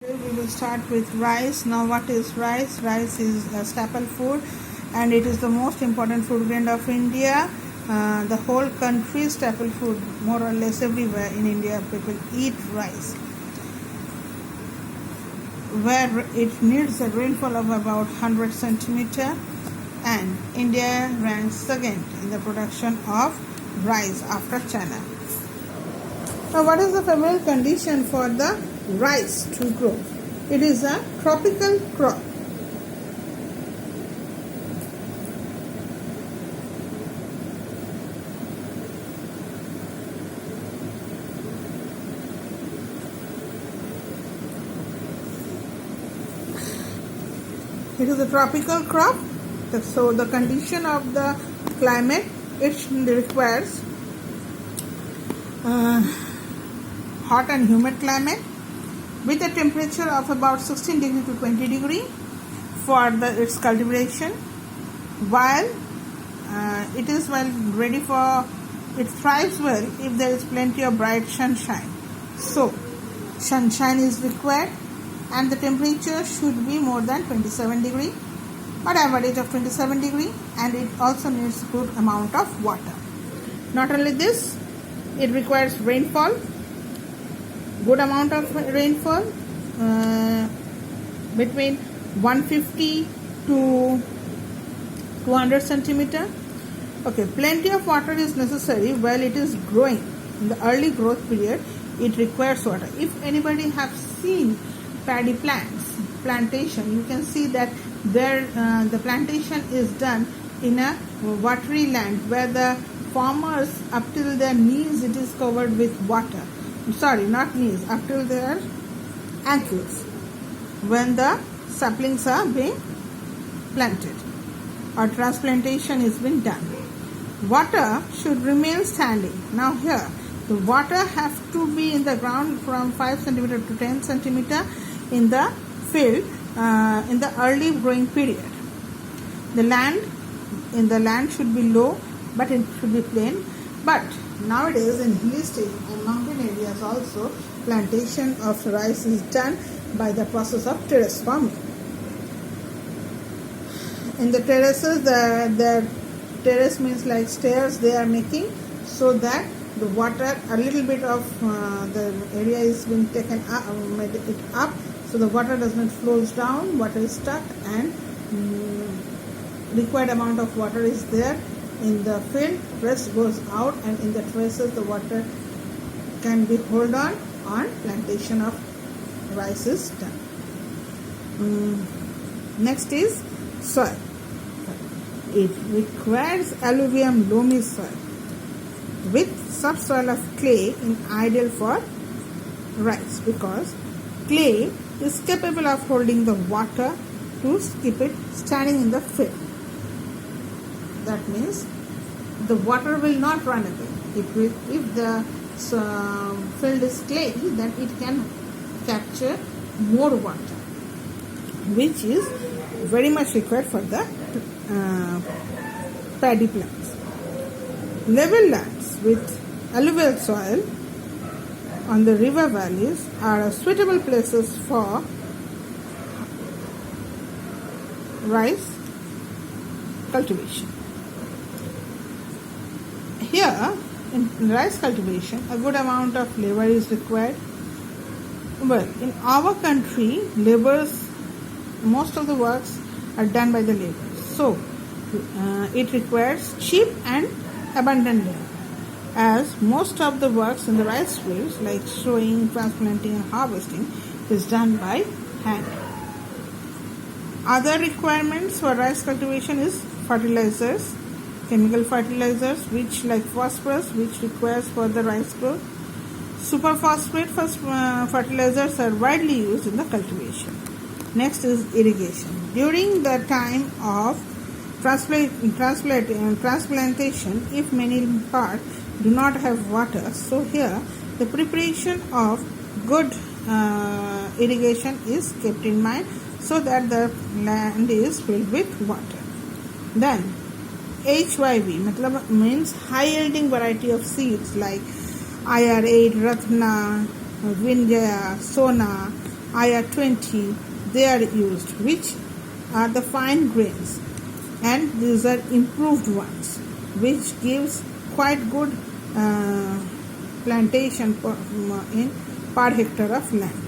We will start with rice. Now, what is rice? Rice is a staple food and it is the most important food grain of India. The whole country's staple food, more or less everywhere in India, people eat rice. Where it needs a rainfall of about 100 centimeter, and India ranks second in the production of rice after China. Now, what is the favorable condition for the rice to grow? It is a tropical crop. It is a tropical crop, so the condition of the climate, it requires hot and humid climate with a temperature of about 16 degree to 20 degree for its cultivation. While it is ready for, it thrives well if there is plenty of bright sunshine. So sunshine is required and the temperature should be more than 27 degree or average of 27 degree, and it also needs good amount of water. Not only this, it requires rainfall, good amount of rainfall, between 150 to 200 centimeter. Okay, plenty of water is necessary while it is growing. In the early growth period, it requires water. If anybody have seen paddy plantation, you can see that there the plantation is done in a watery land where the farmers, up till their knees, it is covered with water. Sorry, not knees, up till their ankles when the saplings are being planted or transplantation is being done. Water should remain standing. Now here, the water have to be in the ground from 5 centimeter to 10 centimeter in the field in the early growing period. The land should be low, but it should be plain. But nowadays in hilly state and mountain areas also, plantation of rice is done by the process of terrace farming. In the terraces, the terrace means like stairs they are making, so that the water, a little bit of the area is being taken up, made it up, so the water does not flows down, water is stuck, and required amount of water is there in the field, rest goes out, and in the traces the water can be hold on plantation of rice is done. Next is soil. It requires alluvium loamy soil with subsoil of clay in ideal for rice, because clay is capable of holding the water to keep it standing in the field. That means the water will not run away. If the field is clay, then it can capture more water, which is very much required for the paddy plants. Level lands with alluvial soil on the river valleys are suitable places for rice cultivation. Here, in rice cultivation, a good amount of labor is required. Well, in our country, most of the works are done by the laborers. So, it requires cheap and abundant labor, as most of the works in the rice fields, like sowing, transplanting, and harvesting, is done by hand. Other requirements for rice cultivation is fertilizers, chemical fertilizers, which like phosphorus, which requires for the rice growth. Superphosphate fertilizers are widely used in the cultivation. Next is irrigation. During the time of transplantation, if many parts do not have water, so here the preparation of good irrigation is kept in mind, so that the land is filled with water. Then HYV means high yielding variety of seeds like IR8, Ratna, Vindhya, Sona, IR20, they are used, which are the fine grains, and these are improved ones, which gives quite good plantation in per hectare of land.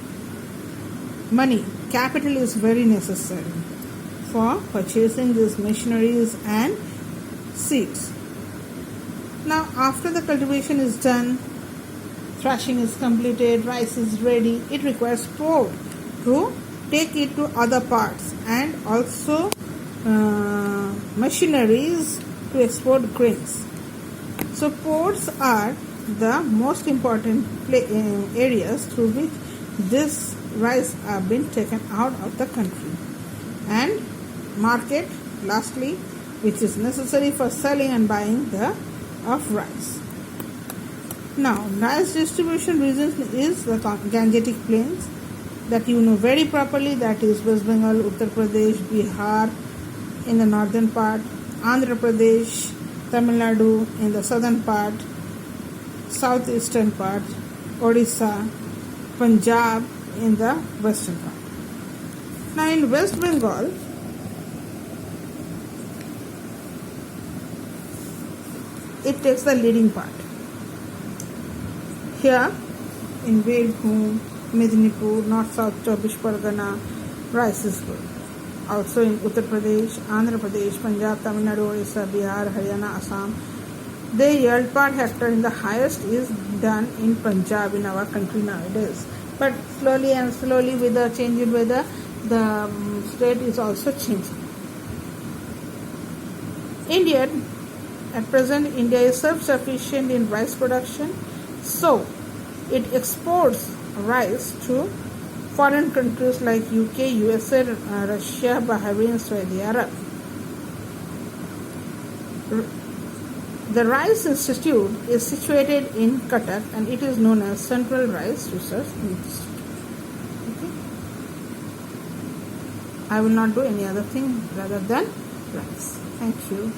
Money, capital is very necessary for purchasing these machineries and seeds. Now, after the cultivation is done, thrashing is completed, rice is ready, it requires port to take it to other parts, and also machineries to export grains. So ports are the most important areas through which this rice are being taken out of the country. And market, lastly, which is necessary for selling and buying of rice. Now, rice distribution regions is the Gangetic Plains, that you know very properly, that is West Bengal, Uttar Pradesh, Bihar in the northern part, Andhra Pradesh, Tamil Nadu in the southern part, southeastern part, Odisha, Punjab in the western part. Now in West Bengal, it takes the leading part. Here in Birbhum, Medinipur, North-South 24 Pargana, rice is good. Also in Uttar Pradesh, Andhra Pradesh, Punjab, Tamil Nadu, Odisha, Bihar, Haryana, Assam, the yield per hectare in the highest is done in Punjab in our country nowadays. But slowly and slowly, with the change in weather, the state is also changing. India, at present, India is self-sufficient in rice production, so it exports rice to foreign countries like UK, USA, Russia, Bahrain, Saudi Arabia. The Rice Institute is situated in Cuttack, and it is known as Central Rice Research Institute. Okay? I will not do any other thing rather than rice. Thank you.